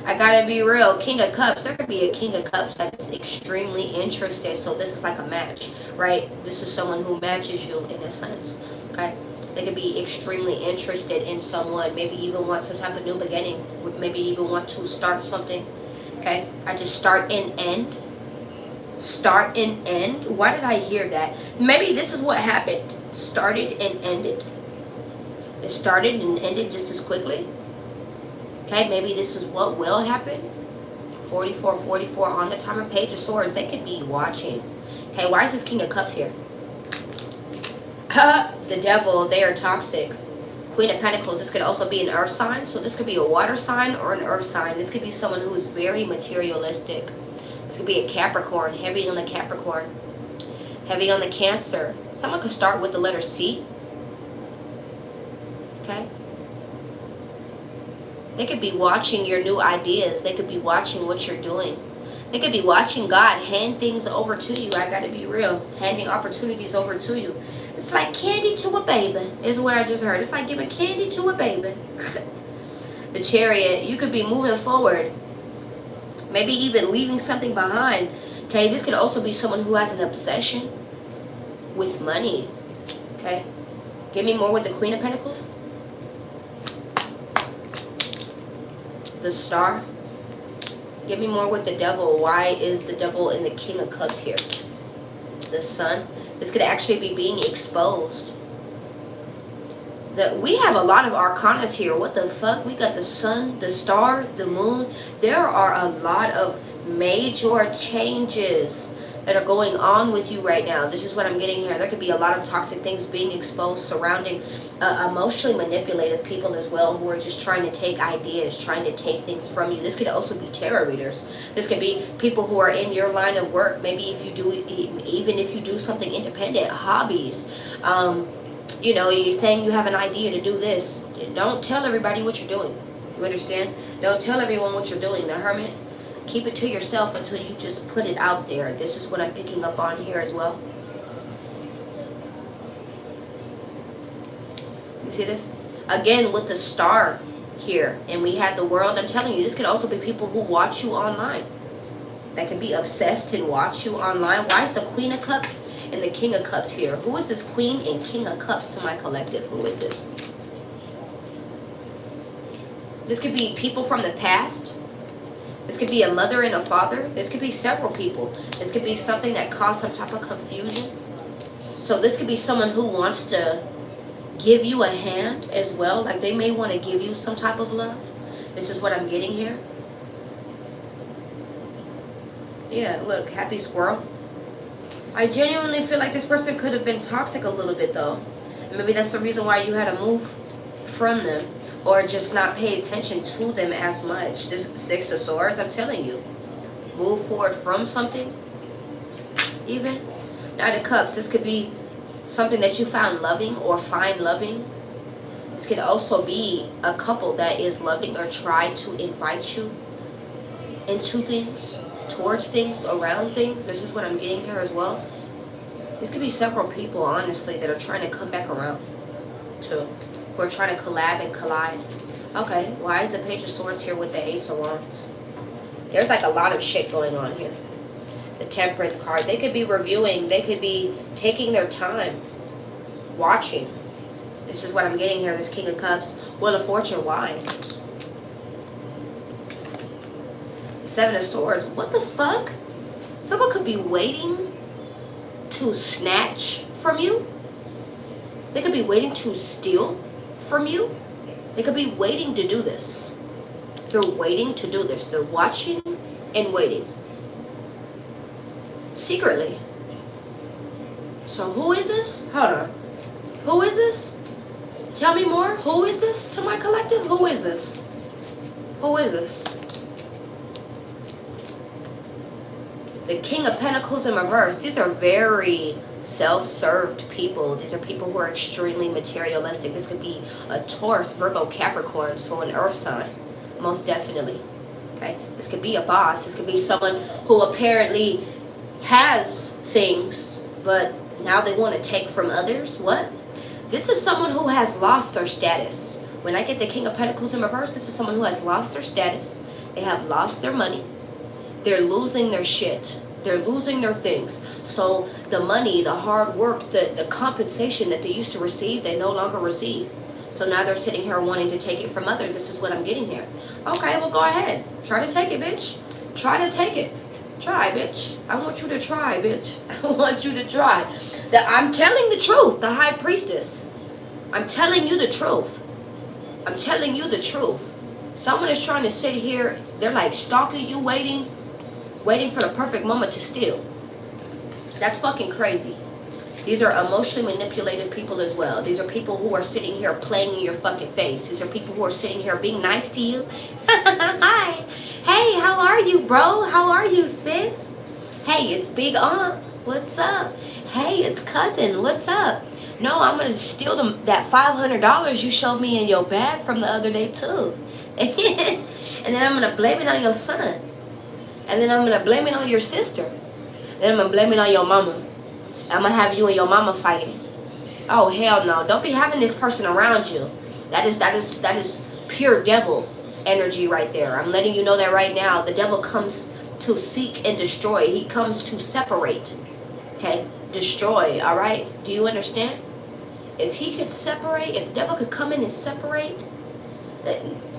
I gotta be real. King of Cups. There could be a King of Cups that is extremely interested. So this is like a match, right? This is someone who matches you in a sense. Okay. They could be extremely interested in someone. Maybe even want some type of new beginning. Maybe even want to start something. Okay. I just start and end. Start and end. Why did I hear that? Maybe this is what happened. Started and ended. It started and ended just as quickly. Okay, maybe this is what will happen 44, 44 on the timer. Page of Swords, they could be watching. Okay, why is this King of Cups here? The Devil, they are toxic. Queen of Pentacles, this could also be an earth sign. So this could be a water sign or an earth sign. This could be someone who is very materialistic. This could be a Capricorn, heavy on the Capricorn. Heavy on the Cancer. Someone could start with the letter C. Okay? They could be watching your new ideas. They could be watching what you're doing. They could be watching God hand things over to you. I gotta be real. Handing opportunities over to you. It's like candy to a baby, is what I just heard. It's like giving candy to a baby. The Chariot, you could be moving forward. Maybe even leaving something behind. Okay, this could also be someone who has an obsession with money. Okay, give me more with the Queen of Pentacles. The Star. Give me more with the Devil. Why is the Devil in the King of Cups here? The Sun. This could actually be being exposed. We have a lot of arcanas here. What the fuck? We got the Sun, the Star, the Moon. There are a lot of major changes that are going on with you right now. This is what I'm getting here. There could be a lot of toxic things being exposed surrounding emotionally manipulative people as well, who are just trying to take ideas, trying to take things from you. This could also be tarot readers. This could be people who are in your line of work. Maybe if you do, even if you do something independent, hobbies. You know, you're saying you have an idea to do this. Don't tell everybody what you're doing. You understand? Don't tell everyone what you're doing. The Hermit. Keep it to yourself until you just put it out there. This is what I'm picking up on here as well. You see this? Again, with the Star here. And we had the World. I'm telling you, this could also be people who watch you online. That can be obsessed and watch you online. Why is the Queen of Cups and the King of Cups here? Who is this Queen and King of Cups to my collective? Who is this? This could be people from the past. This could be a mother and a father. This could be several people. This could be something that caused some type of confusion. So this could be someone who wants to give you a hand as well. Like they may want to give you some type of love. This is what I'm getting here. Yeah, look, happy squirrel. I genuinely feel like this person could have been toxic a little bit though. And maybe that's the reason why you had to move from them. Or just not pay attention to them as much. This Six of Swords, I'm telling you. Move forward from something. Even. Knight of Cups, this could be something that you found loving or find loving. This could also be a couple that is loving or try to invite you into things, towards things, around things. This is what I'm getting here as well. This could be several people, honestly, that are trying to come back around to. We're trying to collab and collide. Okay, why is the Page of Swords here with the Ace of Wands? There's like a lot of shit going on here. The Temperance card. They could be reviewing. They could be taking their time. Watching. This is what I'm getting here. This King of Cups. Wheel of Fortune. Why? Seven of Swords. What the fuck? Someone could be waiting to snatch from you. They could be waiting to steal from you. They could be waiting to do this. They're waiting to do this. They're watching and waiting. Secretly. So who is this? Hold on. Who is this? Tell me more. Who is this to my collective? Who is this? Who is this? The King of Pentacles in reverse. These are very self-served people. These are people who are extremely materialistic. This could be a Taurus, Virgo, Capricorn, so an earth sign. Most definitely. Okay? This could be a boss. This could be someone who apparently has things, but now they want to take from others. What? This is someone who has lost their status. When I get the King of Pentacles in reverse, this is someone who has lost their status. They have lost their money. They're losing their shit. They're losing their things. So the money, the hard work, the compensation that they used to receive, they no longer receive. So now they're sitting here wanting to take it from others. This is what I'm getting here. Okay, well, go ahead. Try to take it, bitch. Try to take it. Try, bitch. I want you to try, bitch. I want you to try. I'm telling the truth, the High Priestess. I'm telling you the truth. I'm telling you the truth. Someone is trying to sit here They're like stalking you, waiting for the perfect moment to steal. That's fucking crazy. These are emotionally manipulated people as well. These are people who are sitting here playing in your fucking face. These are people who are sitting here being nice to you. Hi. Hey, how are you, bro? How are you, sis? Hey, it's Big Aunt. What's up? Hey, it's cousin. What's up? No, I'm going to steal that $500 you showed me in your bag from the other day, too. And then I'm going to blame it on your son. And then I'm going to blame it on your sister. Then I'm going to blame it on your mama. I'm going to have you and your mama fighting. Oh, hell no. Don't be having this person around you. That is pure devil energy right there. I'm letting you know that right now. The devil comes to seek and destroy. He comes to separate. Okay? Destroy. All right? Do you understand? If he could separate, if the devil could come in and separate,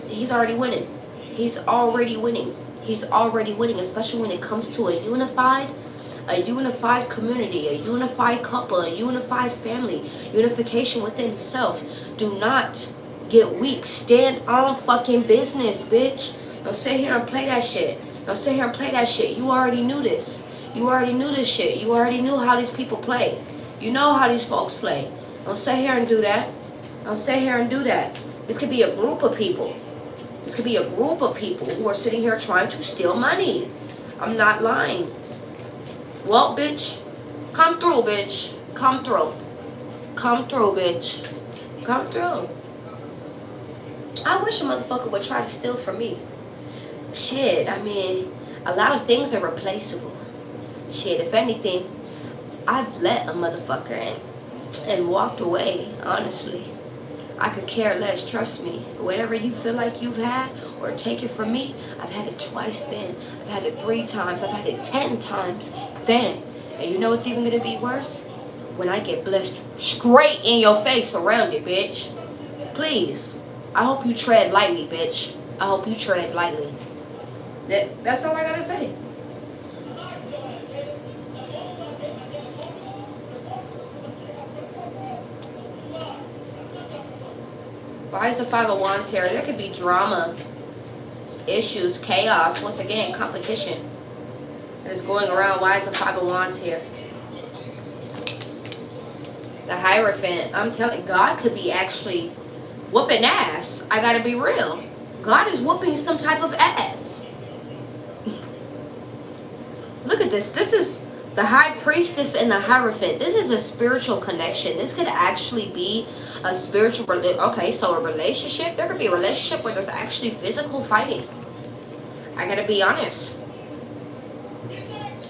he's already winning. He's already winning. He's already winning, especially when it comes to a unified community, a unified couple, a unified family, unification within self. Do not get weak. Stand on fucking business, bitch. Don't sit here and play that shit. Don't sit here and play that shit. You already knew this. You already knew this shit. You already knew how these people play. You know how these folks play. Don't sit here and do that. Don't sit here and do that. This could be a group of people. This could be a group of people who are sitting here trying to steal money. I'm not lying. Well, bitch, come through, bitch. Come through. Come through, bitch. Come through. I wish a motherfucker would try to steal from me. Shit, I mean, a lot of things are replaceable. Shit, if anything, I've let a motherfucker in and walked away, honestly. I could care less, trust me. Whatever you feel like you've had or take it from me, I've had it twice then. I've had it 3 times. I've had it 10 times then. And you know what's even going to be worse? When I get blessed straight in your face around it, bitch. Please. I hope you tread lightly, bitch. I hope you tread lightly. That's all I got to say. Why is the 5 of Wands here? There could be drama, issues, chaos. Once again, competition that is going around. Why is the 5 of Wands here? The Hierophant. I'm telling you, God could be actually whooping ass. I gotta be real. God is whooping some type of ass. Look at this. This is the High Priestess and the Hierophant. This is a spiritual connection. This could actually be a spiritual, okay, so a relationship. There could be a relationship where there's actually physical fighting. I gotta be honest.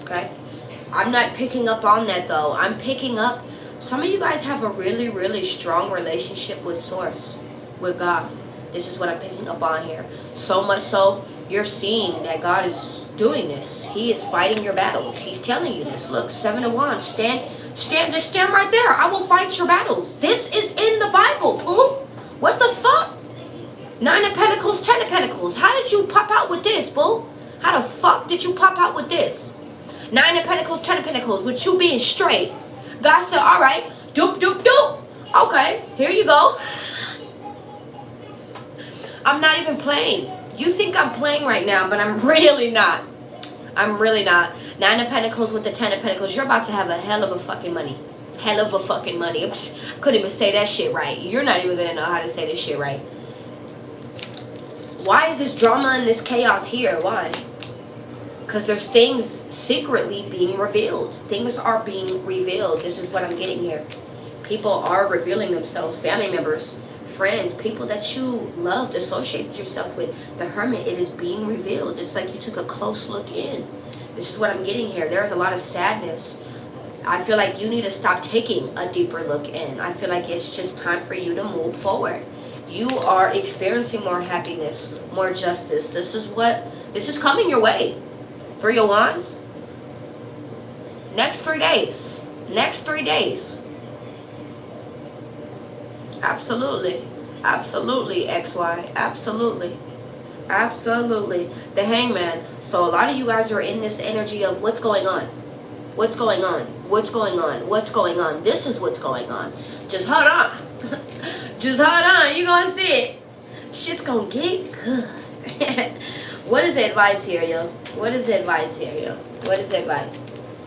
Okay? I'm not picking up on that though. I'm picking up, some of you guys have a really, really strong relationship with Source, with God. This is what I'm picking up on here. So much so, you're seeing that God is doing this. He is fighting your battles. He's telling you this. Look, 7 of Wands. Just stand right there. I will fight your battles. This is in the Bible, boo. What the fuck? 9 of Pentacles, 10 of Pentacles. How did you pop out with this, boo? How the fuck did you pop out with this? 9 of Pentacles, 10 of Pentacles. With you being straight. God said, all right. Doop, doop, doop. Okay, here you go. I'm not even playing. You think I'm playing right now, but I'm really not. I'm really not. 9 of Pentacles with the 10 of Pentacles. You're about to have a hell of a fucking money. Hell of a fucking money. Oops, I couldn't even say that shit right. You're not even going to know how to say this shit right. Why is this drama and this chaos here? Why? Because there's things secretly being revealed. Things are being revealed. This is what I'm getting here. People are revealing themselves. Family members, friends, people that you loved, associated yourself with. The Hermit, it is being revealed. It's like you took a close look in. This is what I'm getting here. There's a lot of sadness. I feel like you need to stop taking a deeper look in. I feel like it's just time for you to move forward. You are experiencing more happiness, more justice. This is coming your way. 3 of Wands. Next 3 days. Next 3 days. Absolutely. Absolutely, XY. Absolutely. Absolutely. The Hangman. So a lot of you guys are in this energy of what's going on. What's going on? What's going on? What's going on? This is what's going on. Just hold on. Just hold on. You're going to see it. Shit's going to get good. What is the advice here, yo? What is the advice here, yo? What is the advice?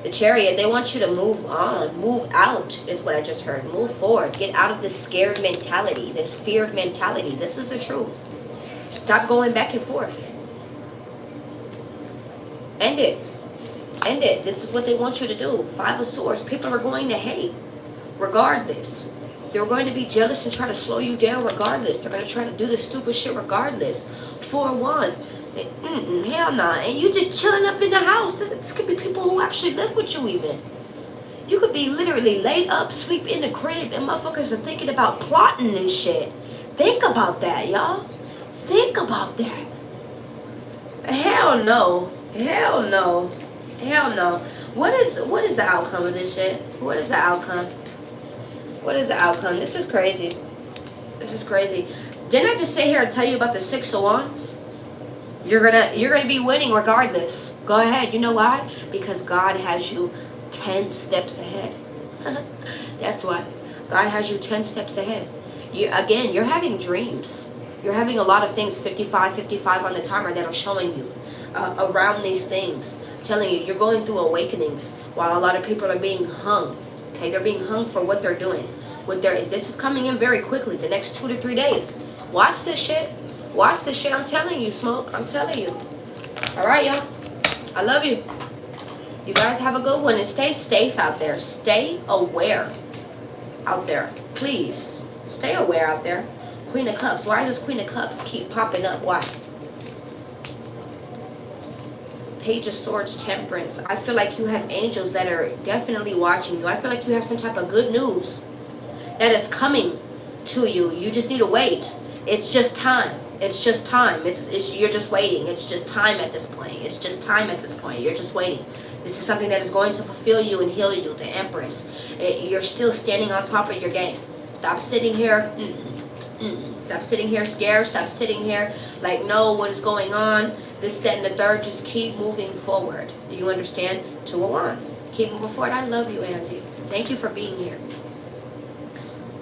The Chariot, they want you to move on, move out, is what I just heard. Move forward. Get out of this scared mentality, this feared mentality. This is the truth. Stop going back and forth. End it. End it. This is what they want you to do. Five of Swords. People are going to hate regardless. They're going to be jealous and try to slow you down regardless. They're going to try to do this stupid shit regardless. Four of Wands. Hell nah. And you just chilling up in the house. This could be people who actually live with you even. You could be literally laid up, sleep in the crib, and motherfuckers are thinking about plotting this shit. Think about that, y'all. Think about that. Hell no. Hell no. Hell no. What is the outcome of this shit? What is the outcome? What is the outcome? This is crazy. This is crazy. Didn't I just sit here and tell you about the Six of Wands? You're gonna be winning regardless. Go ahead. You know why? Because God has you 10 steps ahead. That's why. God has you 10 steps ahead. You're having dreams. You're having a lot of things 55 on the timer that are showing you around these things. I'm telling you, you're going through awakenings while a lot of people are being hung. Okay, they're being hung for what they're doing. This is coming in very quickly, the next 2 to 3 days. Watch this shit. Watch this shit. I'm telling you, Smoke. I'm telling you. All right, y'all. I love you. You guys have a good one and stay safe out there. Stay aware out there. Please. Stay aware out there. Queen of Cups. Why does this Queen of Cups keep popping up? Why? Page of Swords, Temperance. I feel like you have angels that are definitely watching you. I feel like you have some type of good news that is coming to you. You just need to wait. It's just time. It's just time. You're just waiting. It's just time at this point. It's just time at this point. You're just waiting. This is something that is going to fulfill you and heal you. The Empress. You're still standing on top of your game. Stop sitting here. Stop sitting here scared. Stop sitting here like, no, what is going on? This, that, and the third. Just keep moving forward. Do you understand? Two of Wands. Keep moving forward. I love you, Angie. Thank you for being here.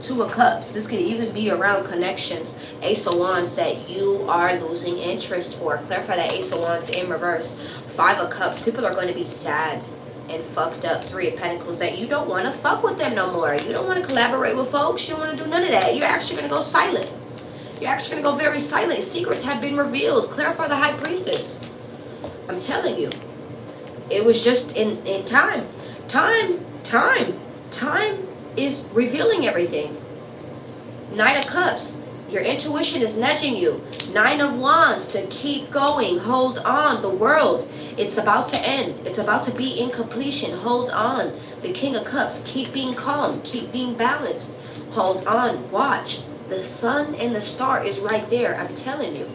Two of Cups. This could even be around connections. Ace of Wands that you are losing interest for. Clarify that Ace of Wands in reverse. Five of Cups. People are going to be sad and fucked up. Three of Pentacles that you don't want to fuck with them no more. You don't want to collaborate with folks. You don't want to do none of that. You're actually going to go silent. You're actually going to go very silent. Secrets have been revealed. Clarify the High Priestess. I'm telling you. It was just in time. Time is revealing everything. Knight of Cups. Your intuition is nudging you. Nine of Wands to keep going. Hold on. The world. It's about to end. It's about to be in completion. Hold on. The King of Cups. Keep being calm. Keep being balanced. Hold on. Watch. The sun and the star is right there. I'm telling you.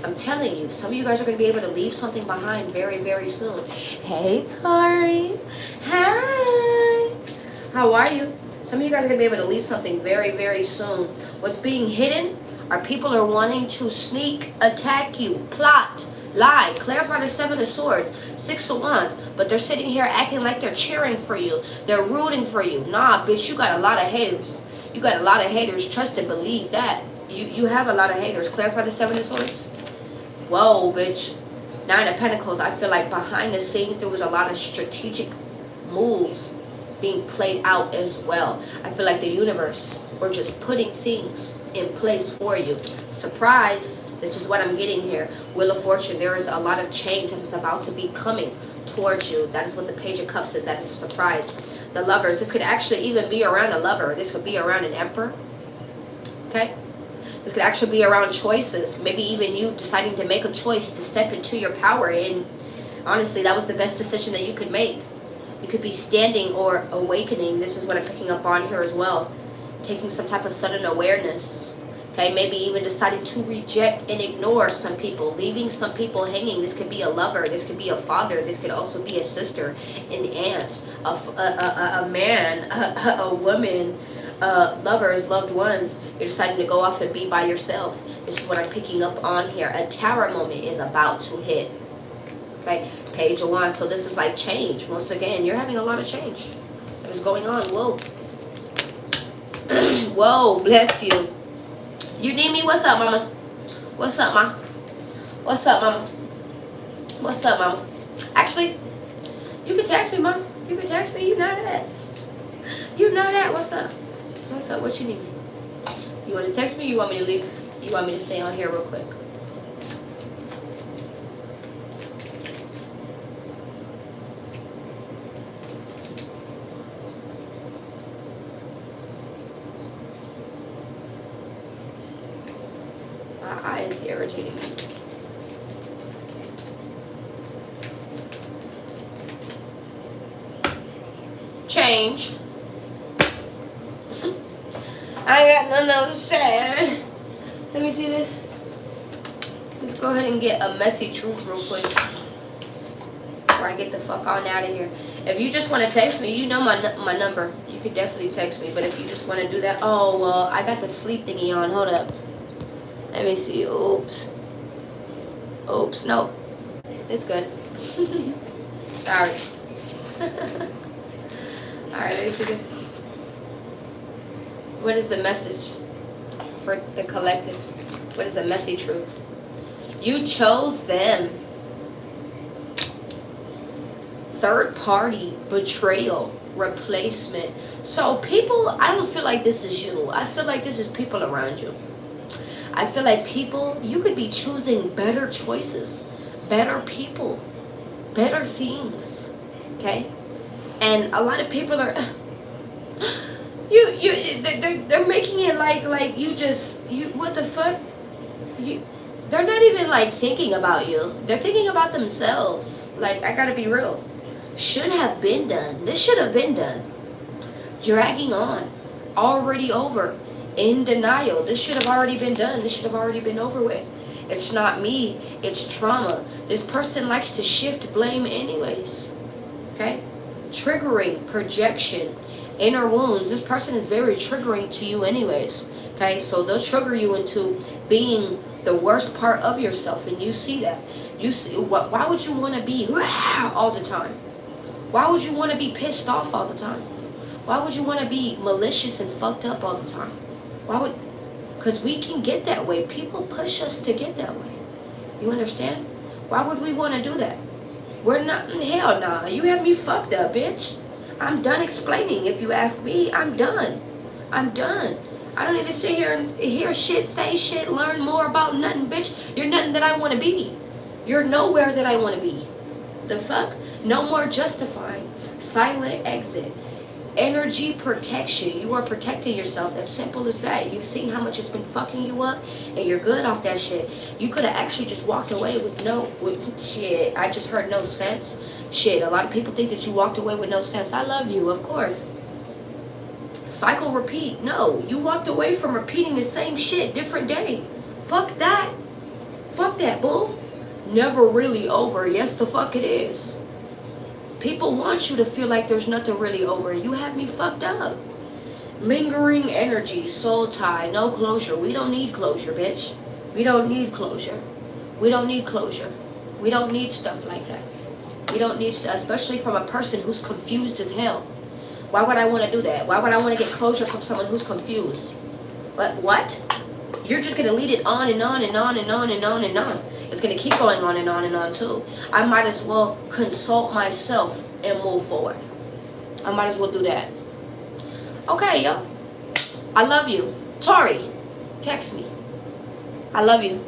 I'm telling you. Some of you guys are going to be able to leave something behind very, very soon. Hey, Tori. Hi. How are you? Some of you guys are going to be able to leave something very, very soon. What's being hidden are people are wanting to sneak attack you, plot, lie. Clarify the Seven of Swords, Six of Wands. But they're sitting here acting like they're cheering for you. They're rooting for you. Nah, bitch, you got a lot of haters. You got a lot of haters. Trust and believe that. You have a lot of haters. Clarify the Seven of Swords. Whoa, bitch. Nine of Pentacles. I feel like behind the scenes there was a lot of strategic moves being played out as well. I feel like the universe or just putting things in place for you. Surprise. This is what I'm getting here. Wheel of Fortune. There is a lot of change that is about to be coming towards you. That is what the Page of Cups is. That is a surprise. The Lovers. This could actually even be around a lover. This could be around an Emperor. Okay? This could actually be around choices. Maybe even you deciding to make a choice to step into your power. And honestly, that was the best decision that you could make. You could be standing or awakening. This is what I'm picking up on here as well. Taking some type of sudden awareness. Okay, maybe even deciding to reject and ignore some people. Leaving some people hanging. This could be a lover. This could be a father. This could also be a sister, an aunt, a man, a woman, lovers, loved ones. You're deciding to go off and be by yourself. This is what I'm picking up on here. A tower moment is about to hit. Okay, Page of Wands. So this is like change. Once again, you're having a lot of change that is going on. Whoa. Whoa, bless you. You need me? What's up, mama? What's up, ma? What's up, mama? What's up, mama? Actually, you can text me, mom. You can text me. You know that. You know that. What's up? What's up? What you need? You want to text me? You want me to leave? You want me to stay on here real quick? My eye is irritating me. Change. I got nothing else to say. Let me see this. Let's go ahead and get a messy truth real quick before I get the fuck on out of here. If you just want to text me, you know my number. You can definitely text me. But if you just want to do that, oh well, I got the sleep thingy on. Hold up. Let me see. Oops. Oops. No. It's good. Sorry. Alright, let me see this. What is the message for the collective? What is the messy truth? You chose them. Third party betrayal, replacement. So people, I don't feel like this is you. I feel like this is people around you. I feel like people, you could be choosing better choices, better people, better things. Okay? And a lot of people are they're making it like you what the fuck? They're not even like thinking about you. They're thinking about themselves. Like, I gotta be real. Should have been done. This should have been done. Dragging on. Already over. In denial. This should have already been done. This should have already been over with. It's not me. It's trauma. This person likes to shift blame anyways. Okay? Triggering, projection, inner wounds. This person is very triggering to you anyways. Okay? So they'll trigger you into being the worst part of yourself, and you see that. You see, why would you want to be all the time? Why would you want to be pissed off all the time? Why would you want to be malicious and fucked up all the time? Why would? Because we can get that way. People push us to get that way. You understand? Why would we want to do that? We're not, hell nah. You have me fucked up, bitch. I'm done explaining. If you ask me, I'm done. I'm done. I don't need to sit here and hear shit, say shit, learn more about nothing, bitch. You're nothing that I want to be. You're nowhere that I want to be. The fuck? No more justifying. Silent exit. Energy protection. You are protecting yourself. That's simple as that. You've seen how much it's been fucking you up, and you're good off that shit. You could have actually just walked away with shit. I just heard no sense. Shit, a lot of people think that you walked away with no sense. I love you, of course. Cycle repeat. No, you walked away from repeating the same shit, different day. Fuck that. Fuck that, bull. Never really over. Yes, the fuck it is. People want you to feel like there's nothing really over. You have me fucked up. Lingering energy, soul tie, no closure. We don't need closure, bitch. We don't need closure. We don't need closure. We don't need stuff like that. We don't need stuff, especially from a person who's confused as hell. Why would I want to do that? Why would I want to get closure from someone who's confused? But what? You're just going to lead it on and on and on and on and on and on. It's going to keep going on and on and on too. I might as well consult myself and move forward. I might as well do that. Okay, y'all. I love you. Tori, text me. I love you.